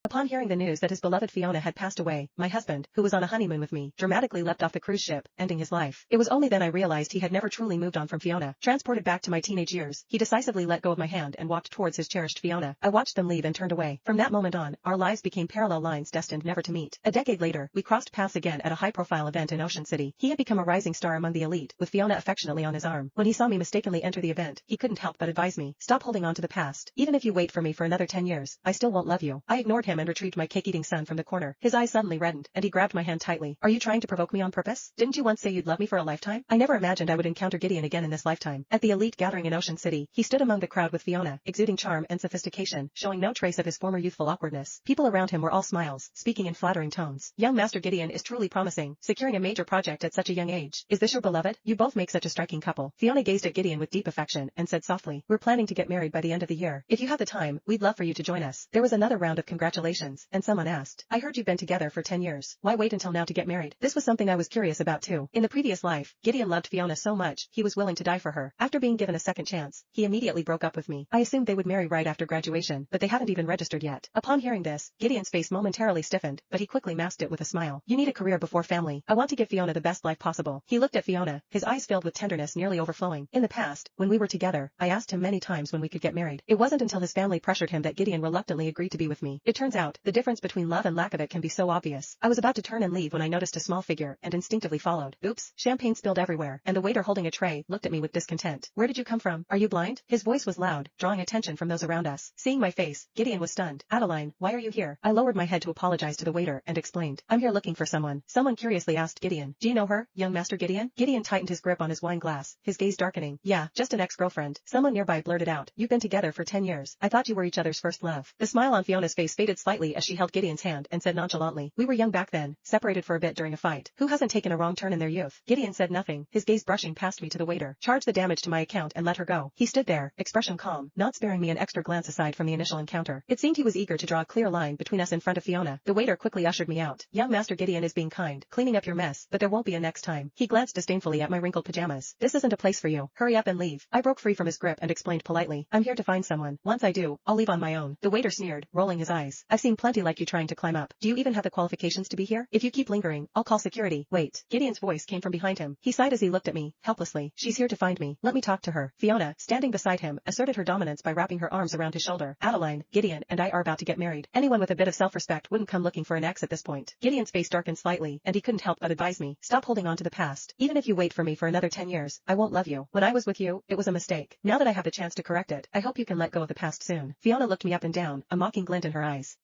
Upon hearing the news that his beloved Fiona had passed away, my husband, who was on a honeymoon with me, dramatically leapt off the cruise ship, ending his life. It was only then I realized he had never truly moved on from Fiona. Transported back to my teenage years, he decisively let go of my hand and walked towards his cherished Fiona. I watched them leave and turned away. From that moment on, our lives became parallel lines destined never to meet. A decade later, we crossed paths again at a high-profile event in Ocean City. He had become a rising star among the elite, with Fiona affectionately on his arm. When he saw me mistakenly enter the event, he couldn't help but advise me, "Stop holding on to the past. Even if you wait for me for another 10 years, I still won't love you." I ignored him and retrieved my cake-eating son from the corner. His eyes suddenly reddened, and he grabbed my hand tightly. "Are you trying to provoke me on purpose? Didn't you once say you'd love me for a lifetime?" I never imagined I would encounter Gideon again in this lifetime. At the elite gathering in Ocean City, he stood among the crowd with Fiona, exuding charm and sophistication, showing no trace of his former youthful awkwardness. People around him were all smiles, speaking in flattering tones. "Young Master Gideon is truly promising, securing a major project at such a young age. Is this your beloved? You both make such a striking couple." Fiona gazed at Gideon with deep affection and said softly, "We're planning to get married by the end of the year. If you have the time, we'd love for you to join us." There was another round of congratulations, and someone asked, "I heard you've been together for 10 years. Why wait until now to get married?" This was something I was curious about too. In the previous life, Gideon loved Fiona so much, he was willing to die for her. After being given a second chance, he immediately broke up with me. I assumed they would marry right after graduation, but they haven't even registered yet. Upon hearing this, Gideon's face momentarily stiffened, but he quickly masked it with a smile. "You need a career before family. I want to give Fiona the best life possible." He looked at Fiona, his eyes filled with tenderness nearly overflowing. In the past, when we were together, I asked him many times when we could get married. It wasn't until his family pressured him that Gideon reluctantly agreed to be with me. It turns out, the difference between love and lack of it can be so obvious. I was about to turn and leave when I noticed a small figure and instinctively followed. Oops, champagne spilled everywhere, and the waiter holding a tray looked at me with discontent. "Where did you come from? Are you blind?" His voice was loud, drawing attention from those around us. Seeing my face, Gideon was stunned. "Adeline, why are you here?" I lowered my head to apologize to the waiter and explained, "I'm here looking for someone." Someone curiously asked Gideon, "Do you know her, young Master Gideon?" Gideon tightened his grip on his wine glass, his gaze darkening. "Yeah, just an ex-girlfriend." Someone nearby blurted out, "You've been together for 10 years. I thought you were each other's first love." The smile on Fiona's face faded slightly as she held Gideon's hand and said nonchalantly, "We were young back then, separated for a bit during a fight. Who hasn't taken a wrong turn in their youth?" Gideon said nothing, his gaze brushing past me to the waiter. "Charge the damage to my account and let her go." He stood there, expression calm, not sparing me an extra glance aside from the initial encounter. It seemed he was eager to draw a clear line between us in front of Fiona. The waiter quickly ushered me out. "Young Master Gideon is being kind, cleaning up your mess, but there won't be a next time." He glanced disdainfully at my wrinkled pajamas. "This isn't a place for you. Hurry up and leave." I broke free from his grip and explained politely, "I'm here to find someone. Once I do, I'll leave on my own." The waiter sneered, rolling his eyes. "I've seen plenty like you trying to climb up. Do you even have the qualifications to be here? If you keep lingering, I'll call security." "Wait." Gideon's voice came from behind him. He sighed as he looked at me, helplessly. "She's here to find me. Let me talk to her." Fiona, standing beside him, asserted her dominance by wrapping her arms around his shoulder. "Adeline, Gideon and I are about to get married. Anyone with a bit of self-respect wouldn't come looking for an ex at this point." Gideon's face darkened slightly, and he couldn't help but advise me, "Stop holding on to the past. Even if you wait for me for another 10 years, I won't love you. When I was with you, it was a mistake. Now that I have the chance to correct it, I hope you can let go of the past soon." Fiona looked me up and down, a mocking glint in her eyes.